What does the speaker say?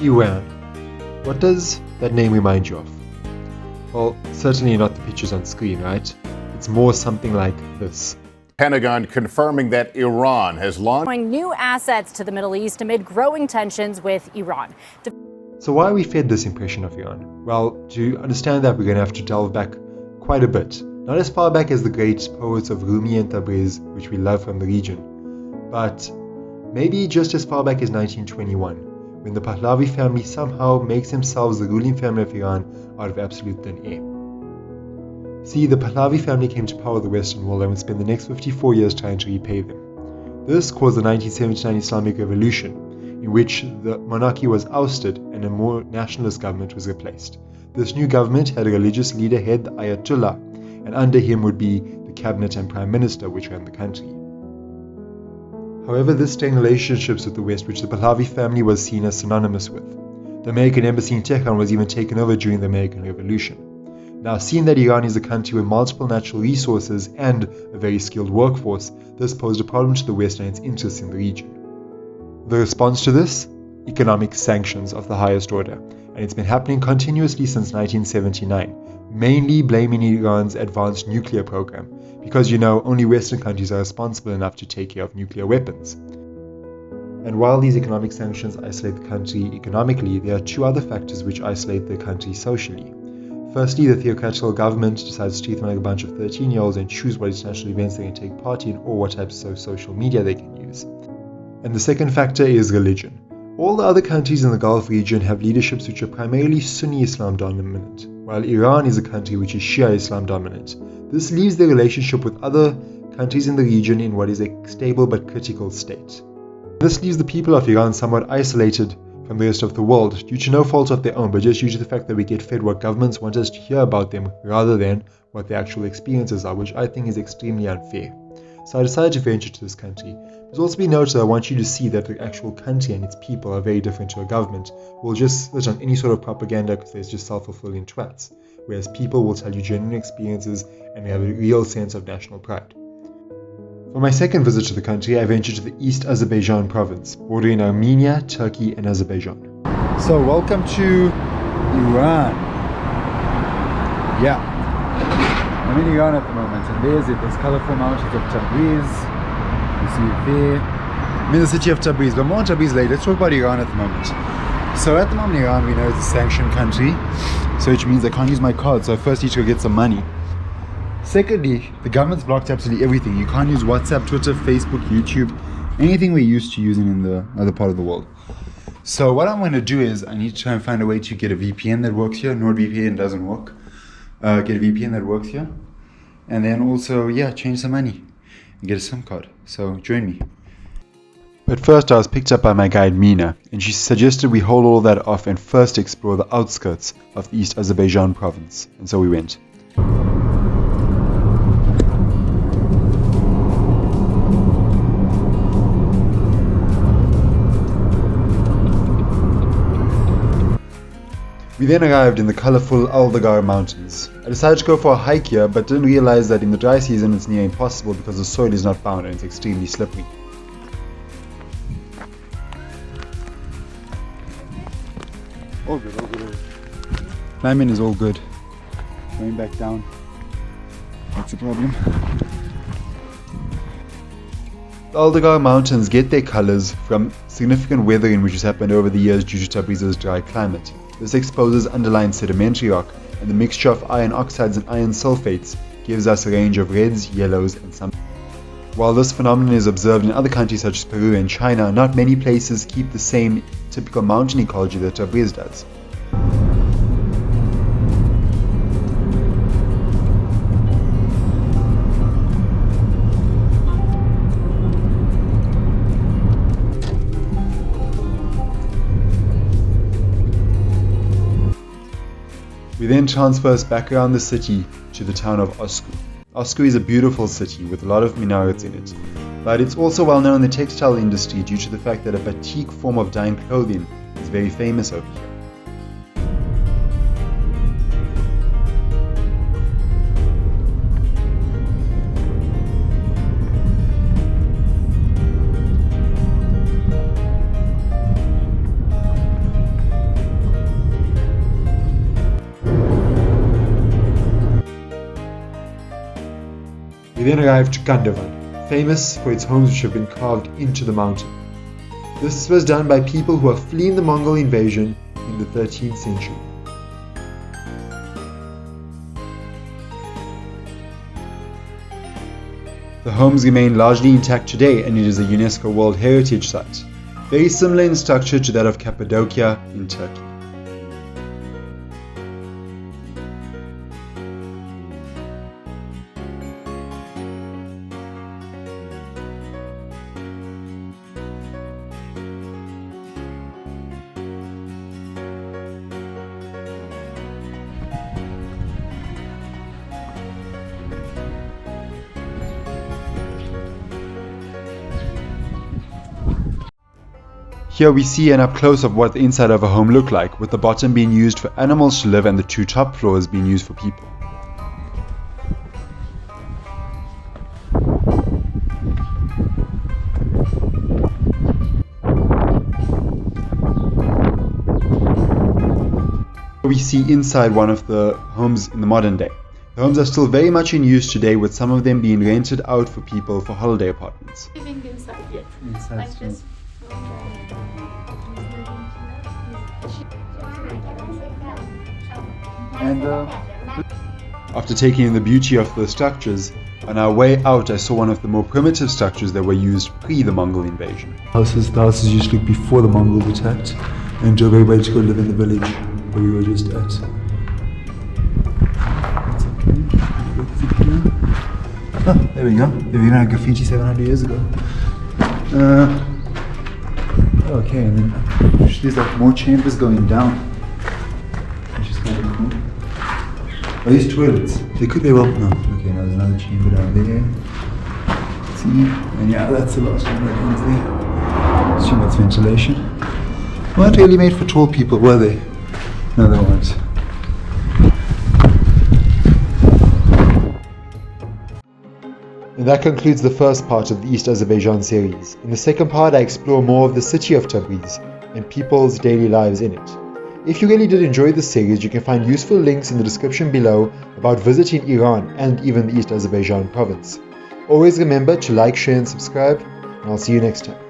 Iran. What does that name remind you of? Well, certainly not the pictures on screen, right? It's more something like this. Pentagon confirming that Iran has launched new assets to the Middle East amid growing tensions with Iran. So why are we fed this impression of Iran? Well, to understand that, we're going to have to delve back quite a bit. Not as far back as the great poets of Rumi and Tabriz, which we love from the region, but maybe just as far back as 1921, when the Pahlavi family somehow makes themselves the ruling family of Iran out of absolute thin air. See, the Pahlavi family came to power the Western world and would spend the next 54 years trying to repay them. This caused the 1979 Islamic Revolution, in which the monarchy was ousted and a more nationalist government was replaced. This new government had a religious leader head the Ayatollah, and under him would be the cabinet and prime minister which ran the country. However, this strained relationships with the West, which the Pahlavi family was seen as synonymous with. The American embassy in Tehran was even taken over during the American Revolution. Now, seeing that Iran is a country with multiple natural resources and a very skilled workforce, this posed a problem to the West and its interests in the region. The response to this? Economic sanctions of the highest order, and it's been happening continuously since 1979, mainly blaming Iran's advanced nuclear program, because only Western countries are responsible enough to take care of nuclear weapons. And while these economic sanctions isolate the country economically, there are two other factors which isolate the country socially. Firstly, the theocratical government decides to treat them like a bunch of 13-year-olds and choose what international events they can take part in or what types of social media they can use. And the second factor is religion. All the other countries in the Gulf region have leaderships which are primarily Sunni Islam dominant, while Iran is a country which is Shia Islam dominant. This leaves the relationship with other countries in the region in what is a stable but critical state. This leaves the people of Iran somewhat isolated from the rest of the world, due to no fault of their own, but just due to the fact that we get fed what governments want us to hear about them rather than what their actual experiences are, which I think is extremely unfair. So I decided to venture to this country. It's also been noted that I want you to see that the actual country and its people are very different to a government who will just sit on any sort of propaganda because there's just self-fulfilling twats, whereas people will tell you genuine experiences and they have a real sense of national pride. For my second visit to the country, I ventured to the East Azerbaijan province, bordering Armenia, Turkey, and Azerbaijan. So, welcome to Iran. Yeah, I'm in Iran at the moment, and there's it, those colorful mountains of Tabriz. You see it there. I'm in the city of Tabriz, but more on Tabriz later. Let's talk about Iran at the moment. So, at the moment, Iran, we know, is a sanctioned country, so which means I can't use my card, so I first need to go get some money. Secondly, the government's blocked absolutely everything. You can't use WhatsApp, Twitter, Facebook, YouTube, anything we're used to using in the other part of the world. So what I'm going to do is I need to try and find a way to get a VPN that works here. NordVPN doesn't work. Get a VPN that works here. And then also, change some money and get a SIM card. So join me. But first I was picked up by my guide Mina, and she suggested we hold all that off and first explore the outskirts of the East Azerbaijan province. And so we went. We then arrived in the colourful Albaghar Mountains. I decided to go for a hike here, but didn't realize that in the dry season it's near impossible because the soil is not bound and it's extremely slippery. All good, all good. Climbing is all good. Going back down. What's the problem? The Albaghar Mountains get their colours from significant weathering which has happened over the years due to Tabriz's dry climate. This exposes underlying sedimentary rock, and the mixture of iron oxides and iron sulfates gives us a range of reds, yellows, and some. While this phenomenon is observed in other countries such as Peru and China, not many places keep the same typical mountain ecology that Tabriz does. We then transfer us back around the city to the town of Osku. Osku is a beautiful city with a lot of minarets in it, but it's also well known in the textile industry due to the fact that a batik form of dyeing clothing is very famous over here. then arrived to Kandovan, famous for its homes which have been carved into the mountain. This was done by people who were fleeing the Mongol invasion in the 13th century. The homes remain largely intact today, and it is a UNESCO World Heritage Site, very similar in structure to that of Cappadocia in Turkey. Here we see an up close of what the inside of a home looked like, with the bottom being used for animals to live and the two top floors being used for people. We see inside one of the homes in the modern day. The homes are still very much in use today, with some of them being rented out for people for holiday apartments. Living inside yet. Inside Like still. this. And After taking in the beauty of the structures, on our way out I saw one of the more primitive structures that were used pre the Mongol invasion. The houses used to look before the Mongols attacked and drove everybody to go live in the village where we were just at. oh, there we go. They even had graffiti 700 years ago. Okay, and then there's like more chambers going down, which is kind of cool. Are these toilets? They could be well. No. Okay, now there's another chamber down there. See? And yeah, that's the last one that ends there. Assume that's ventilation. Weren't really made for tall people, were they? No, they weren't. And that concludes the first part of the East Azerbaijan series. In the second part I explore more of the city of Tabriz and people's daily lives in it. If you really did enjoy this series, you can find useful links in the description below about visiting Iran and even the East Azerbaijan province. Always remember to like, share and subscribe, and I'll see you next time.